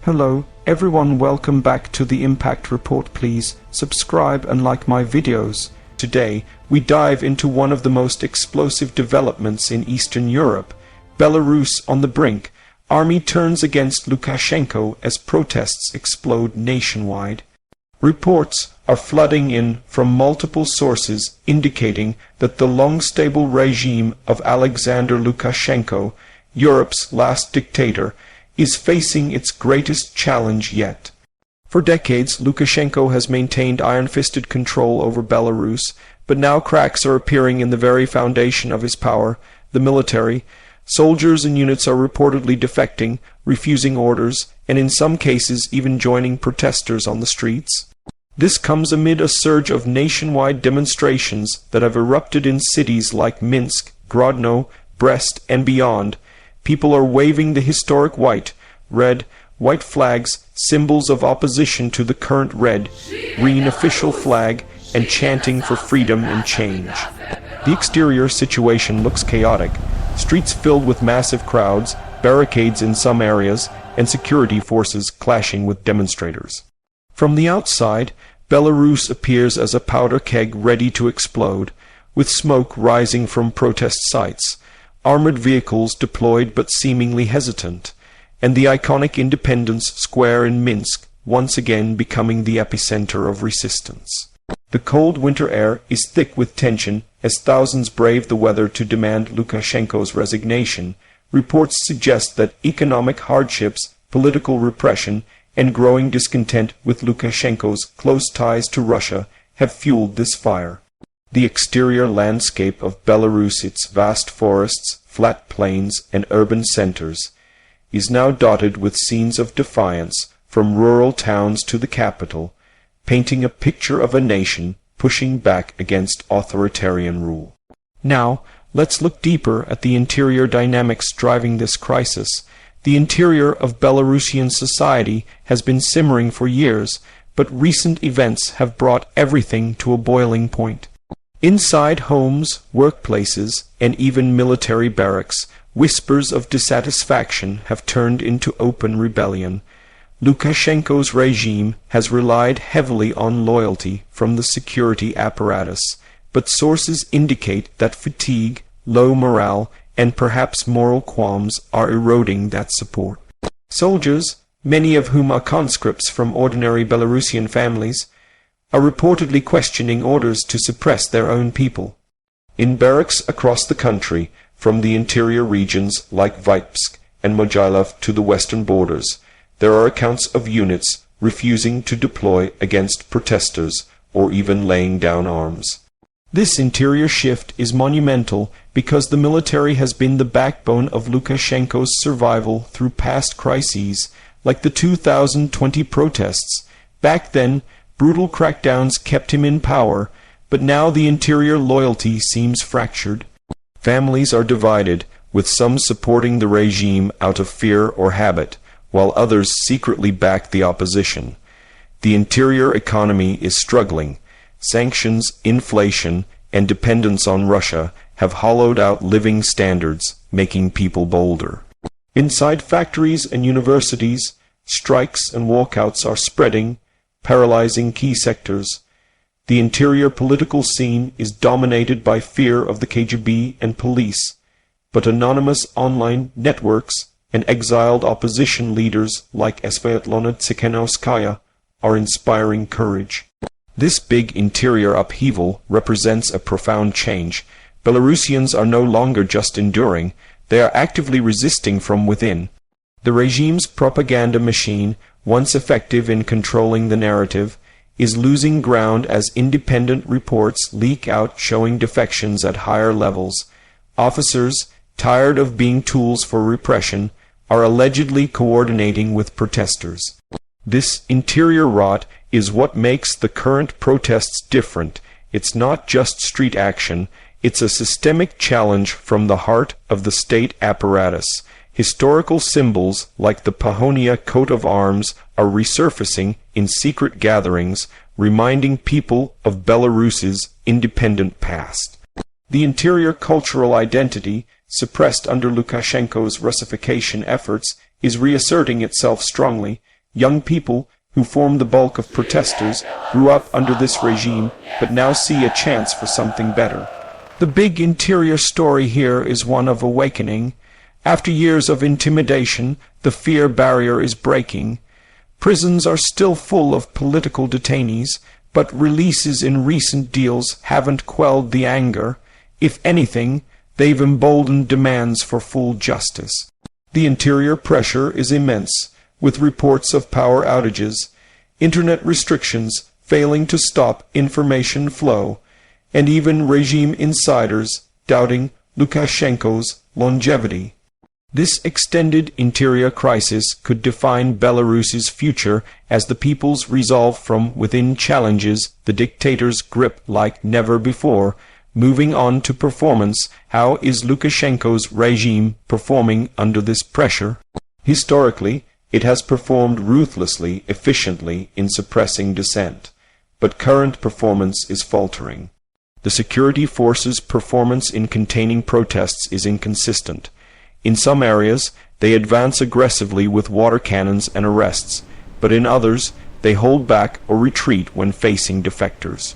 Hello, everyone, welcome back to the Impact Report. Please subscribe and like my videos. Today, we dive into one of the most explosive developments in Eastern Europe. Belarus on the brink. Army turns against Lukashenko as protests explode nationwide. Reports are flooding in from multiple sources indicating that the long-stable regime of Alexander Lukashenko, Europe's last dictator, is facing its greatest challenge yet. For decades, Lukashenko has maintained iron-fisted control over Belarus, but now cracks are appearing in the very foundation of his power, the military. Soldiers and units are reportedly defecting, refusing orders, and in some cases even joining protesters on the streets. This comes amid a surge of nationwide demonstrations that have erupted in cities like Minsk, Grodno, Brest, and beyond. People are waving the historic red, white flags, symbols of opposition to the current red, green official flag, and chanting for freedom and change. The exterior situation looks chaotic. Streets filled with massive crowds, barricades in some areas, and security forces clashing with demonstrators. From the outside, Belarus appears as a powder keg ready to explode, with smoke rising from protest sites, armored vehicles deployed but seemingly hesitant, and the iconic Independence Square in Minsk once again becoming the epicenter of resistance. The cold winter air is thick with tension as thousands brave the weather to demand Lukashenko's resignation. Reports suggest that economic hardships, political repression, and growing discontent with Lukashenko's close ties to Russia have fueled this fire. The exterior landscape of Belarus, its vast forests, flat plains, and urban centers, is now dotted with scenes of defiance from rural towns to the capital, painting a picture of a nation pushing back against authoritarian rule. Now, let's look deeper at the interior dynamics driving this crisis. The interior of Belarusian society has been simmering for years, but recent events have brought everything to a boiling point. Inside homes, workplaces, and even military barracks, whispers of dissatisfaction have turned into open rebellion. Lukashenko's regime has relied heavily on loyalty from the security apparatus, but sources indicate that fatigue, low morale, and perhaps moral qualms are eroding that support. Soldiers, many of whom are conscripts from ordinary Belarusian families, are reportedly questioning orders to suppress their own people. In barracks across the country, from the interior regions like Vitebsk and Mogilov to the western borders, there are accounts of units refusing to deploy against protesters or even laying down arms. This interior shift is monumental because the military has been the backbone of Lukashenko's survival through past crises, like the 2020 protests. Back then, brutal crackdowns kept him in power, but now the interior loyalty seems fractured. Families are divided, with some supporting the regime out of fear or habit, while others secretly back the opposition. The interior economy is struggling. Sanctions, inflation, and dependence on Russia have hollowed out living standards, making people bolder. Inside factories and universities, strikes and walkouts are spreading, paralyzing key sectors. The interior political scene is dominated by fear of the KGB and police, but anonymous online networks and exiled opposition leaders like Svetlana Tsikhanouskaya are inspiring courage. This big interior upheaval represents a profound change. Belarusians are no longer just enduring, they are actively resisting from within. The regime's propaganda machine, once effective in controlling the narrative, is losing ground as independent reports leak out showing defections at higher levels. Officers, tired of being tools for repression, are allegedly coordinating with protesters. This interior rot is what makes the current protests different. It's not just street action, it's a systemic challenge from the heart of the state apparatus. Historical symbols like the Pahonia coat of arms are resurfacing in secret gatherings, reminding people of Belarus's independent past. The interior cultural identity, suppressed under Lukashenko's Russification efforts, is reasserting itself strongly. Young people, who formed the bulk of protesters, grew up under this regime, but now see a chance for something better. The big interior story here is one of awakening. After years of intimidation, the fear barrier is breaking. Prisons are still full of political detainees, but releases in recent deals haven't quelled the anger. If anything, they've emboldened demands for full justice. The interior pressure is immense, with reports of power outages, internet restrictions failing to stop information flow, and even regime insiders doubting Lukashenko's longevity. This extended interior crisis could define Belarus's future as the people's resolve from within challenges the dictator's grip like never before. Moving on to performance, how is Lukashenko's regime performing under this pressure? Historically, it has performed ruthlessly, efficiently in suppressing dissent, but current performance is faltering. The security forces' performance in containing protests is inconsistent. In some areas, they advance aggressively with water cannons and arrests, but in others, they hold back or retreat when facing defectors.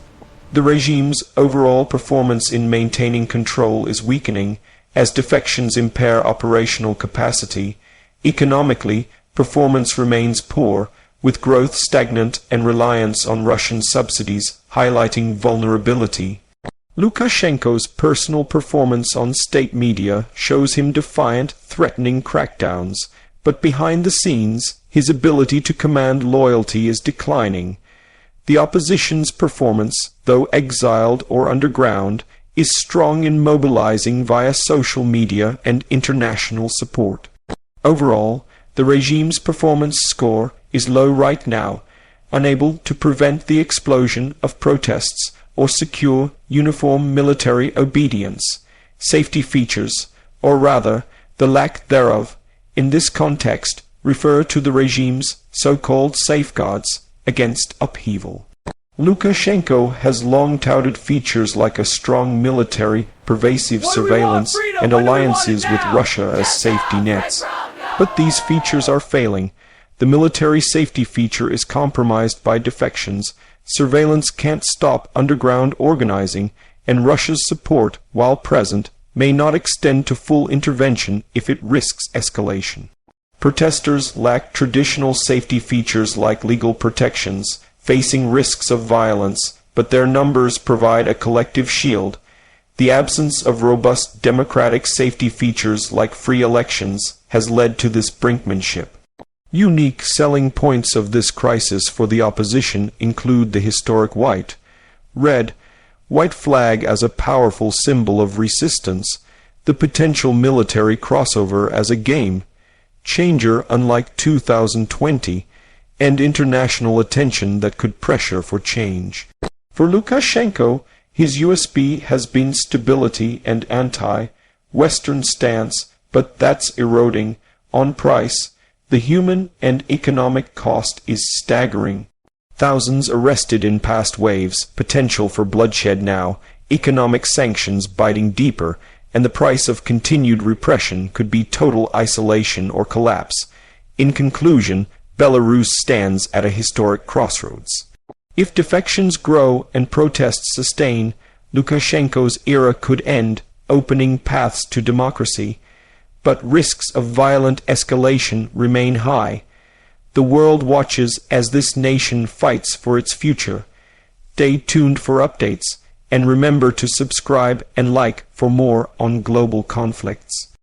The regime's overall performance in maintaining control is weakening as defections impair operational capacity. Economically, performance remains poor, with growth stagnant and reliance on Russian subsidies highlighting vulnerability. Lukashenko's personal performance on state media shows him defiant, threatening crackdowns, but behind the scenes, his ability to command loyalty is declining. The opposition's performance, though exiled or underground, is strong in mobilizing via social media and international support. Overall, the regime's performance score is low right now, unable to prevent the explosion of protests or secure uniform military obedience. Safety features, or rather, the lack thereof, in this context, refer to the regime's so-called safeguards against upheaval. Lukashenko has long touted features like a strong military, pervasive surveillance, and alliances with Russia as safety nets. But these features are failing. The military safety feature is compromised by defections. Surveillance can't stop underground organizing, and Russia's support, while present, may not extend to full intervention if it risks escalation. Protesters lack traditional safety features like legal protections, facing risks of violence, but their numbers provide a collective shield. The absence of robust democratic safety features like free elections has led to this brinkmanship. Unique selling points of this crisis for the opposition include the historic white flag as a powerful symbol of resistance, the potential military crossover as a game changer unlike 2020, and international attention that could pressure for change. For Lukashenko, his USP has been stability and anti-Western stance, but that's eroding. On price, the human and economic cost is staggering. Thousands arrested in past waves, potential for bloodshed now, economic sanctions biting deeper, and the price of continued repression could be total isolation or collapse. In conclusion, Belarus stands at a historic crossroads. If defections grow and protests sustain, Lukashenko's era could end, opening paths to democracy. But risks of violent escalation remain high. The world watches as this nation fights for its future. Stay tuned for updates, and remember to subscribe and like for more on global conflicts.